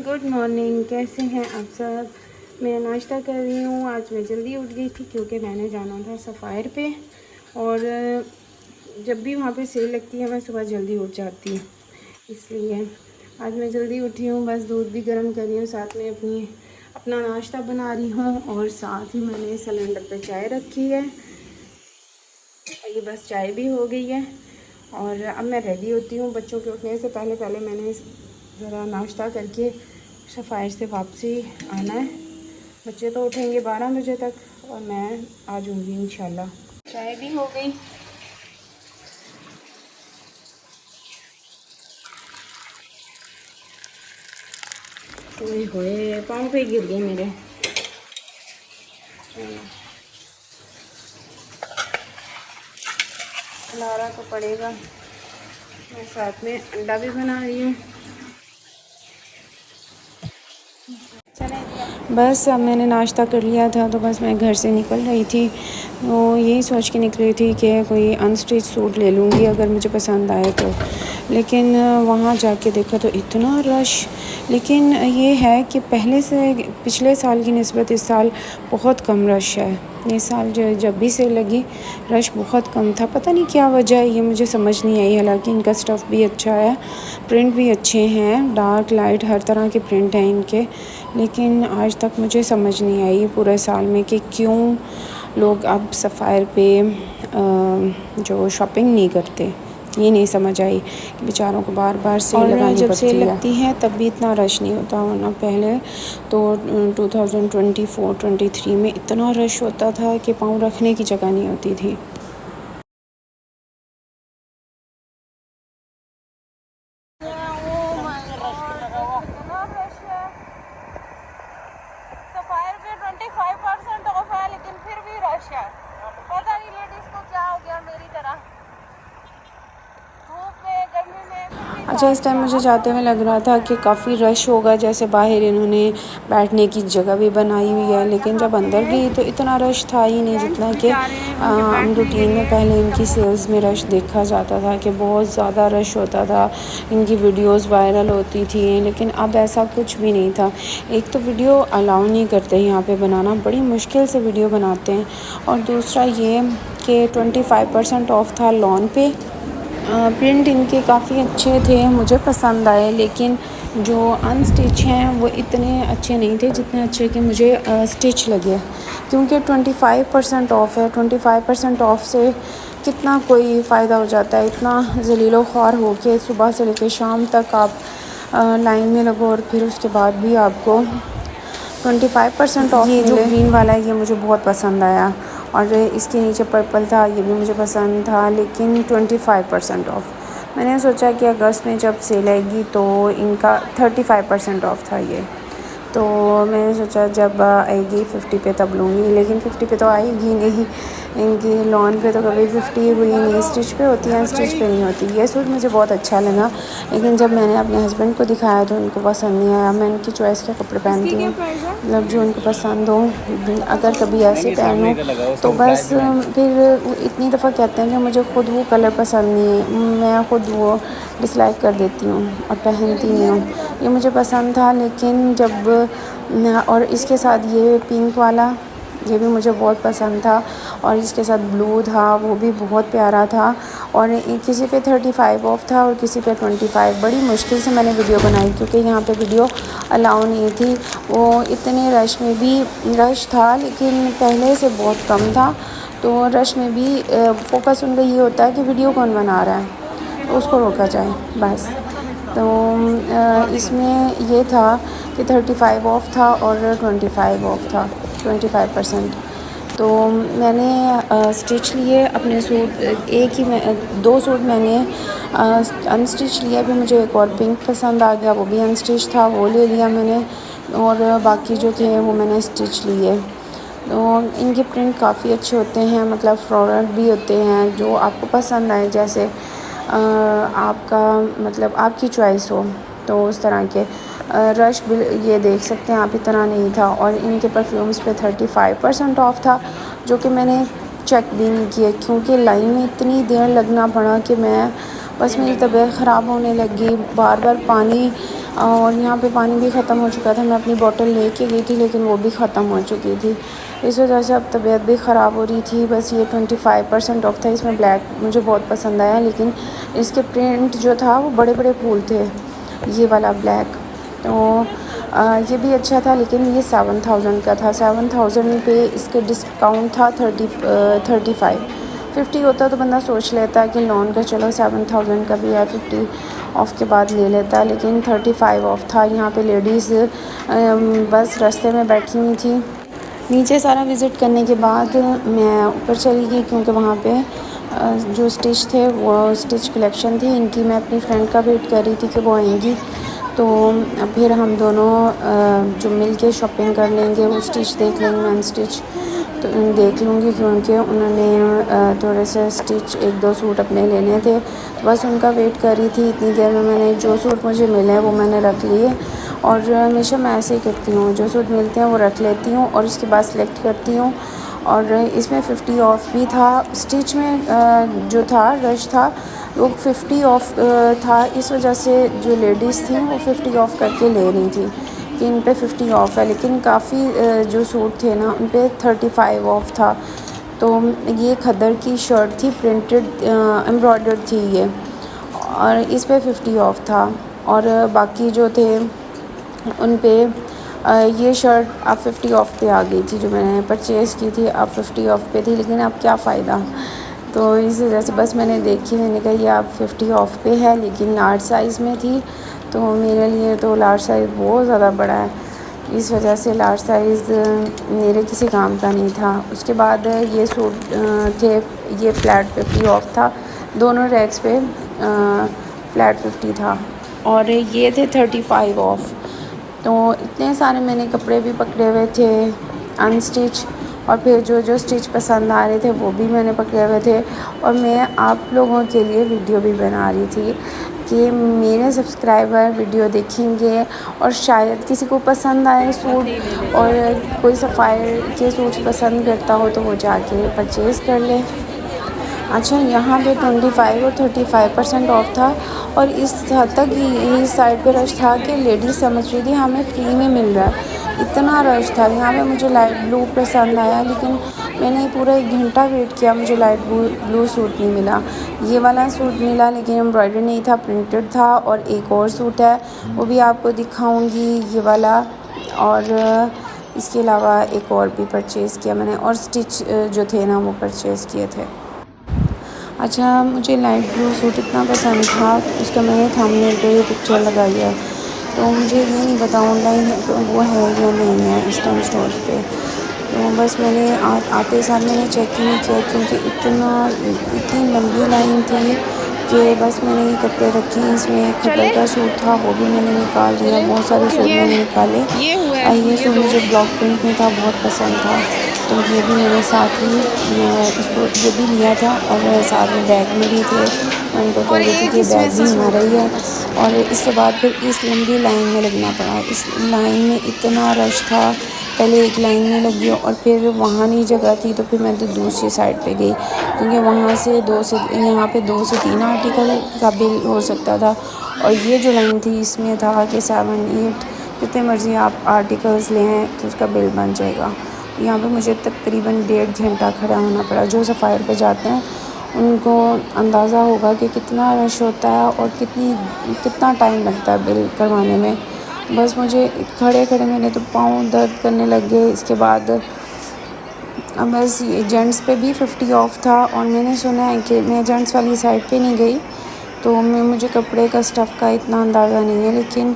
Good morning. कैसे हैं आप सब? मैं नाश्ता कर रही हूँ। आज मैं जल्दी उठ गई थी क्योंकि मैंने जाना था सफ़ायर पे, और जब भी वहाँ पे सेल लगती है मैं सुबह जल्दी उठ जाती हूँ, इसलिए आज मैं जल्दी उठी हूँ। बस दूध भी गर्म कर रही हूँ, साथ में अपना नाश्ता बना रही हूँ, और साथ ही मैंने सिलेंडर पे चाय रखी है। ये बस चाय भी हो गई है और अब मैं रेडी होती हूँ। बच्चों के उठने से पहले पहले मैंने ज़रा नाश्ता करके सफ़ायर से वापसी आना है। बच्चे तो उठेंगे 12 बजे तक और मैं आ जाऊँगी इंशाल्लाह। चाय भी हो गई। ओए होए, पाँव पे गिर गए मेरे। खिलाना तो पड़ेगा। मैं साथ में अंडा भी बना रही हूँ। बस अब मैंने नाश्ता कर लिया था तो बस मैं घर से निकल रही थी, तो यही सोच के निकली थी कि कोई अनस्टिच सूट ले लूँगी अगर मुझे पसंद आए तो। लेकिन वहाँ जाके देखा तो इतना रश। लेकिन ये है कि पहले से पिछले साल की निस्बत इस साल बहुत कम रश है। इस साल जब भी सेल लगी रश बहुत कम था। पता नहीं क्या वजह है, ये मुझे समझ नहीं आई। हालांकि इनका स्टफ़ भी अच्छा है, प्रिंट भी अच्छे हैं, डार्क लाइट हर तरह के प्रिंट हैं इनके। लेकिन आज तक मुझे समझ नहीं आई पूरे साल में कि क्यों लोग अब सफ़ायर पे जो शॉपिंग नहीं करते। ये नहीं समझ आई कि बेचारों को बार बार सेल लगानी जब सेल लगती है तब भी इतना रश नहीं होता। वरना पहले तो 2024-23 में इतना रश होता था कि पाँव रखने की जगह नहीं होती थी। सफ़ायर पे 25% ऑफ है, लेकिन फिर भी रश है। पता नहीं लेडीज़ को क्या हो गया मेरी तरह, धूप में गर्मी में। अच्छा, इस टाइम मुझे जाते हुए लग रहा था कि काफ़ी रश होगा, जैसे बाहर इन्होंने बैठने की जगह भी बनाई हुई है। लेकिन जब अंदर गई तो इतना रश था ही नहीं जितना कि रूटीन में पहले इनकी सेल्स में रश देखा जाता था कि बहुत ज़्यादा रश होता था, इनकी वीडियोस वायरल होती थी। लेकिन अब ऐसा कुछ भी नहीं था। एक तो वीडियो अलाउ नहीं करते यहाँ पे बनाना, बड़ी मुश्किल से वीडियो बनाते हैं, और दूसरा ये कि 25% ऑफ था लॉन पे। प्रिंट इनके काफ़ी अच्छे थे, मुझे पसंद आए, लेकिन जो अनस्टिच हैं वो इतने अच्छे नहीं थे जितने अच्छे कि मुझे स्टिच लगे। क्योंकि 25% ऑफ़ है। 25% ऑफ़ से कितना कोई फ़ायदा हो जाता है। इतना ज़लीलो ख्वार हो के सुबह से लेकर शाम तक आप लाइन में लगो और फिर उसके बाद भी आपको 25% ऑफ। ये जो ग्रीन वाला है ये मुझे बहुत पसंद आया, और इसके नीचे पर्पल था, ये भी मुझे पसंद था, लेकिन 25% ऑफ। मैंने सोचा कि अगस्त में जब सेल आएगी तो इनका 35% ऑफ था ये, तो मैंने सोचा जब आएगी 50 पे तब लूँगी। लेकिन 50 पे तो आएगी नहीं, इनकी लॉन पे तो कभी 50 हुई नहीं। स्टिच पे होती है, स्टिच पे नहीं होती। ये सूट मुझे बहुत अच्छा लगा, लेकिन जब मैंने अपने हस्बैंड को दिखाया तो उनको पसंद नहीं आया। मैं इनकी चॉइस के कपड़े पहनती हूँ, मतलब जो उनको पसंद हो। अगर कभी ऐसे पहनूँ तो बस फिर इतनी दफ़ा कहते हैं कि मुझे ख़ुद वो कलर पसंद नहीं है, मैं ख़ुद वो डिसलाइक कर देती हूँ और पहनती नहीं हूँ। ये मुझे पसंद था, लेकिन जब और इसके साथ ये पिंक वाला ये भी मुझे बहुत पसंद था, और इसके साथ ब्लू था वो भी बहुत प्यारा था। और किसी पे 35 ऑफ था और किसी पे 25। बड़ी मुश्किल से मैंने वीडियो बनाई क्योंकि यहाँ पे वीडियो अलाउ नहीं थी। वो इतने रश में भी रश था, लेकिन पहले से बहुत कम था, तो रश में भी फोकस उनका ये होता है कि वीडियो कौन बना रहा है, तो उसको रोका जाए बस। तो इसमें ये था कि 35 ऑफ था और 25 ऑफ था, 25%। तो मैंने स्टिच लिए अपने सूट। एक ही मैं 2 सूट मैंने अनस्टिच लिया। भी मुझे एक और पिंक पसंद आ गया, वो भी अनस्टिच था, वो ले लिया मैंने, और बाकी जो थे वो मैंने स्टिच लिए। तो इनके प्रिंट काफ़ी अच्छे होते हैं, मतलब फ्लोरल भी होते हैं, जो आपको पसंद आए, जैसे आपका मतलब आपकी चॉइस हो तो उस तरह के। रश भी ये देख सकते हैं आप, इतना नहीं था। और इनके परफ्यूम्स पे 35% ऑफ था, जो कि मैंने चेक भी नहीं किया क्योंकि लाइन में इतनी देर लगना पड़ा कि मैं बस मेरी तबीयत ख़राब होने लगी। बार बार पानी और यहाँ पे पानी भी ख़त्म हो चुका था। मैं अपनी बोतल लेके गई थी लेकिन वो भी ख़त्म हो चुकी थी। इस वजह से अब तबीयत भी ख़राब हो रही थी। बस ये 25% ऑफ था। इसमें ब्लैक मुझे बहुत पसंद आया, लेकिन इसके प्रिंट जो था वो बड़े बड़े फूल थे, ये वाला ब्लैक। तो ये भी अच्छा था, लेकिन ये 7000 का था। 7000 पे इसके डिस्काउंट था 50 होता तो बंदा सोच लेता कि लोन का चलो 7000 का भी है, 50 ऑफ़ के बाद ले लेता, लेकिन 35 ऑफ़ था। यहाँ पे लेडीज़ बस रास्ते में बैठी हुई थी। नीचे सारा विज़िट करने के बाद मैं ऊपर चली गई, क्योंकि वहाँ पे जो स्टिच थे वो स्टिच कलेक्शन थी इनकी। मैं अपनी फ्रेंड का वेट कर रही थी कि वो आएंगी, तो फिर हम दोनों जो मिल के शॉपिंग कर लेंगे। वो स्टिच देख लेंगे, मैं स्टिच तो देख लूँगी, क्योंकि उन्होंने थोड़े से स्टिच 1-2 सूट अपने लेने थे, तो बस उनका वेट कर रही थी। इतनी देर में मैंने जो सूट मुझे मिले हैं वो मैंने रख लिए, और हमेशा मैं ऐसे ही करती हूँ, जो सूट मिलते हैं वो रख लेती हूँ और उसके बाद सेलेक्ट करती हूँ। और इसमें 50 ऑफ़ भी था। स्टिच में जो था रश था वो 50 ऑफ़ था, इस वजह से जो लेडीज़ थी वो 50 ऑफ़ करके ले रही थी कि इन पे 50 ऑफ़ है। लेकिन काफ़ी जो सूट थे ना उन पे 35 ऑफ़ था। तो ये खद्दर की शर्ट थी, प्रिंटेड एम्ब्रॉयडर्ड थी ये, और इस पे 50 ऑफ़ था। और बाकी जो थे उन पे ये शर्ट अब 50 ऑफ़ पे आ गई थी। जो मैंने परचेज़ की थी अब 50 ऑफ़ पे थी, लेकिन अब क्या फ़ायदा। तो इस वजह से बस मैंने देखी, मैंने कहा ये अब 50 ऑफ़ पे है, लेकिन लार्ज साइज़ में थी। तो मेरे लिए तो लार्ज साइज़ बहुत ज़्यादा बड़ा है, इस वजह से लार्ज साइज़ मेरे किसी काम का नहीं था। उसके बाद ये सूट थे, ये फ्लैट 50 ऑफ़ था। दोनों रैक्स पे फ्लैट 50 था, और ये थे 35 ऑफ़। तो इतने सारे मैंने कपड़े भी पकड़े हुए थे अनस्टिच, और फिर जो स्टिच पसंद आ रहे थे वो भी मैंने पकड़े हुए थे। और मैं आप लोगों के लिए वीडियो भी बना रही थी कि मेरे सब्सक्राइबर वीडियो देखेंगे और शायद किसी को पसंद आए सूट, और कोई सफ़ायर के सूट पसंद करता हो तो वो जाके परचेज़ कर ले। अच्छा, यहाँ पे 25 और 35% ऑफ था, और इस हद तक इस साइड पे रश था कि लेडीज़ समझ रही थी हमें फ्री में मिल रहा है, इतना रश था। यहाँ पे मुझे लाइट ब्लू पसंद आया, लेकिन मैंने पूरा 1 घंटा वेट किया, मुझे लाइट ब्लू सूट नहीं मिला। ये वाला सूट मिला, लेकिन एम्ब्रॉयडरी नहीं था, प्रिंटेड था। और एक और सूट है वो भी आपको दिखाऊँगी, ये वाला। और इसके अलावा एक और भी परचेज़ किया मैंने, और स्टिच जो थे ना वो परचेज़ किए थे। अच्छा, मुझे लाइट ब्लू सूट इतना पसंद था, उसका मैंने थंबनेल पे पिक्चर लगाई है। तो मुझे ये नहीं पता ऑनलाइन वो है या नहीं है इस टाइम स्टोर पे। तो बस मैंने आते साथ मैंने चेक ही नहीं किया, क्योंकि इतनी लंबी लाइन थी कि बस मैंने ये कपड़े रखे। इसमें एक खद्दर का सूट था, वो भी मैंने निकाल दिया। बहुत सारे सूट मैंने निकाले। ये सूट मुझे ब्लॉक प्रिंट में था, बहुत पसंद था, तो ये भी मैंने साथ ही इसको ये भी लिया था। और साथ में बैग में भी थे, मैं उनको कह रही थी कि बैग भी हमारा ही है। और इसके बाद फिर इस लंबी लाइन में लगना पड़ा। इस लाइन में इतना रश था, पहले एक लाइन में लगी और फिर वहाँ नहीं जगह थी, तो फिर मैं तो दूसरी साइड पे गई, क्योंकि वहाँ से यहाँ पे 2 से 3 आर्टिकल का बिल हो सकता था। और ये जो लाइन थी इसमें था कि 7-8 जितने मर्ज़ी आप आर्टिकल्स लें तो उसका बिल बन जाएगा। यहाँ पे मुझे तकरीबन 1.5 घंटा खड़ा होना पड़ा। जो सफ़ायर पे जाते हैं उनको अंदाज़ा होगा कि कितना रश होता है और कितना टाइम लगता है बिल करवाने में। बस मुझे खड़े खड़े मेरे तो पाँव दर्द करने लग गए। इसके बाद अब बस ये जेंट्स पे भी 50 ऑफ़ था, और मैंने सुना है कि मैं जेंट्स वाली साइड पे नहीं गई, तो मुझे कपड़े का स्टफ़ का इतना अंदाज़ा नहीं है, लेकिन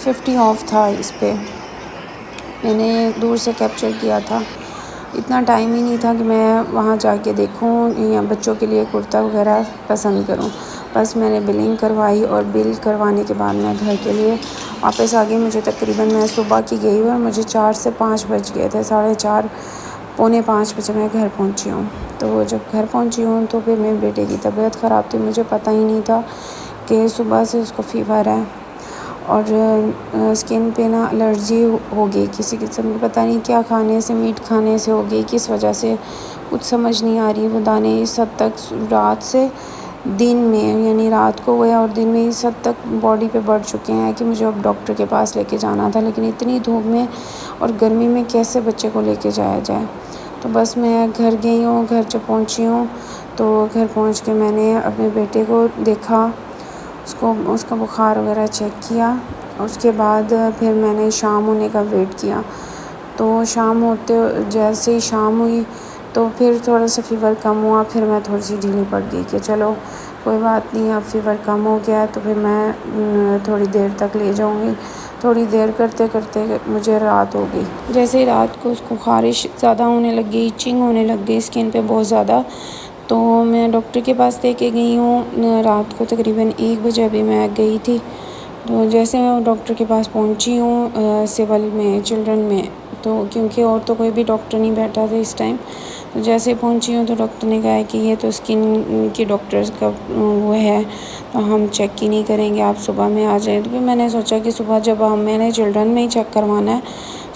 50 ऑफ़ था इस पे। मैंने दूर से कैप्चर किया था, इतना टाइम ही नहीं था कि मैं वहाँ जाके देखूँ या बच्चों के लिए कुर्ता वगैरह पसंद करूँ। बस मैंने बिलिंग करवाई, और बिल करवाने के बाद मैं घर के लिए वापस आ गई। मुझे तकरीबन मैं सुबह की गई हुई और मुझे 4 से 5 बज गए थे, 4:30 पौने 5 बजे मैं घर पहुँची हूँ। तो जब घर पहुँची हूँ तो फिर मेरे बेटे की तबीयत ख़राब थी, मुझे पता ही नहीं था कि सुबह से उसको फ़ीवर है, और स्किन पे ना एलर्जी हो गई किसी किस्म की, पता नहीं क्या खाने से, मीट खाने से हो गई, किस वजह से कुछ समझ नहीं आ रही। वो दाने इस हद तक रात से दिन में यानी रात को हुए और दिन में इस हद तक बॉडी पे बढ़ चुके हैं कि मुझे अब डॉक्टर के पास लेके जाना था, लेकिन इतनी धूप में और गर्मी में कैसे बच्चे को लेके जाया जाए। तो बस मैं घर गई हूँ। घर जब पहुँची हूँ तो घर पहुँच के मैंने अपने बेटे को देखा, उसका बुखार वगैरह चेक किया। उसके बाद फिर मैंने शाम होने का वेट किया। तो शाम होते जैसे ही शाम हुई तो फिर थोड़ा सा फ़ीवर कम हुआ। फिर मैं थोड़ी सी ढीली पड़ गई कि चलो कोई बात नहीं, अब फ़ीवर कम हो गया तो फिर मैं थोड़ी देर तक ले जाऊँगी। थोड़ी देर करते करते मुझे रात हो गई। जैसे ही रात को उसको ख़ारिश ज़्यादा होने लग गई, इचिंग होने लग गई स्किन पे बहुत ज़्यादा। तो मैं डॉक्टर के पास लेके गई हूँ। रात को तकरीबन 1 बजे अभी मैं गई थी। तो जैसे मैं डॉक्टर के पास पहुँची हूँ सिविल में, चिल्ड्रन में, तो क्योंकि और तो कोई भी डॉक्टर नहीं बैठा था इस टाइम। तो जैसे पहुँची हूँ तो डॉक्टर ने कहा है कि ये तो स्किन की डॉक्टर्स का वो है, तो हम चेक ही नहीं करेंगे, आप सुबह में आ जाए। तो फिर मैंने सोचा कि सुबह जब मैंने चिल्ड्रन में ही चेक करवाना है,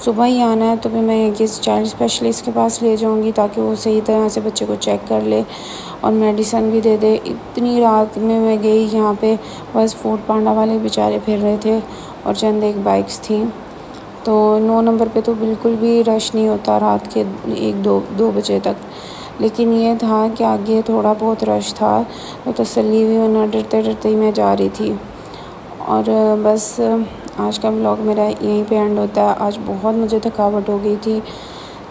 सुबह ही आना है, तो फिर मैं किसी चाइल्ड स्पेशलिस्ट के पास ले जाऊँगी ताकि वो सही तरह से बच्चे को चेक कर ले और मेडिसिन भी दे दे। इतनी रात में मैं गई यहाँ पे, बस फूड पांडा वाले बेचारे फिर रहे थे और चंद एक बाइक्स थी। तो 9 नंबर पे तो बिल्कुल भी रश नहीं होता रात के 1-2 बजे तक। लेकिन ये था कि आगे थोड़ा बहुत रश था, तो तसल्ली हुई, वरना डरते डरते ही मैं जा रही थी। और बस आज का व्लॉग मेरा यहीं पे एंड होता है। आज बहुत मुझे थकावट हो गई थी।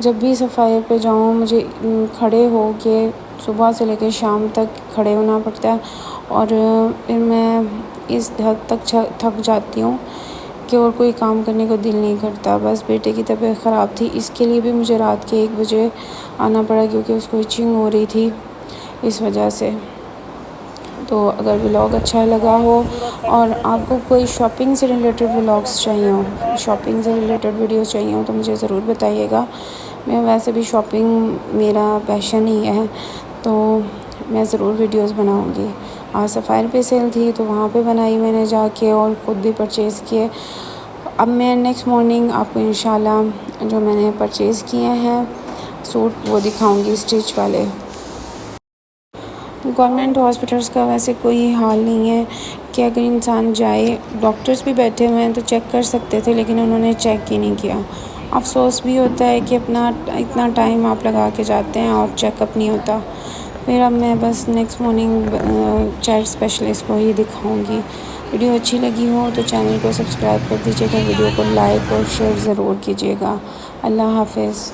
जब भी सफ़ाई पे जाऊँ मुझे खड़े हो के सुबह से लेकर शाम तक खड़े होना पड़ता है और फिर मैं इस हद तक थक जाती हूँ कि और कोई काम करने को दिल नहीं करता। बस बेटे की तबीयत ख़राब थी, इसके लिए भी मुझे रात के 1 बजे आना पड़ा क्योंकि उसको इचिंग हो रही थी इस वजह से। तो अगर व्लॉग अच्छा लगा हो और आपको कोई शॉपिंग से रिलेटेड व्लॉग्स चाहिए हो, शॉपिंग से रिलेटेड वीडियोस चाहिए हो, तो मुझे ज़रूर बताइएगा। मैं वैसे भी शॉपिंग मेरा पैशन ही है, तो मैं ज़रूर वीडियोस बनाऊंगी। आज सफ़ायर पे सेल थी तो वहाँ पे बनाई मैंने जाके और ख़ुद भी परचेज़ किए। अब मैं नेक्स्ट मॉर्निंग आपको इंशाल्लाह जो मैंने परचेज़ किए हैं सूट वो दिखाऊंगी, स्टिच वाले। गवर्नमेंट हॉस्पिटल्स का वैसे कोई हाल नहीं है कि अगर इंसान जाए, डॉक्टर्स भी बैठे हुए हैं तो चेक कर सकते थे, लेकिन उन्होंने चेक ही नहीं किया। अफसोस भी होता है कि अपना इतना टाइम आप लगा के जाते हैं और चेकअप नहीं होता। फिर अब मैं बस नेक्स्ट मॉर्निंग चाइल्ड स्पेशलिस्ट को ही दिखाऊंगी। वीडियो अच्छी लगी हो तो चैनल को सब्सक्राइब कर दीजिएगा, वीडियो को लाइक और शेयर ज़रूर कीजिएगा। अल्लाह हाफ़िज़।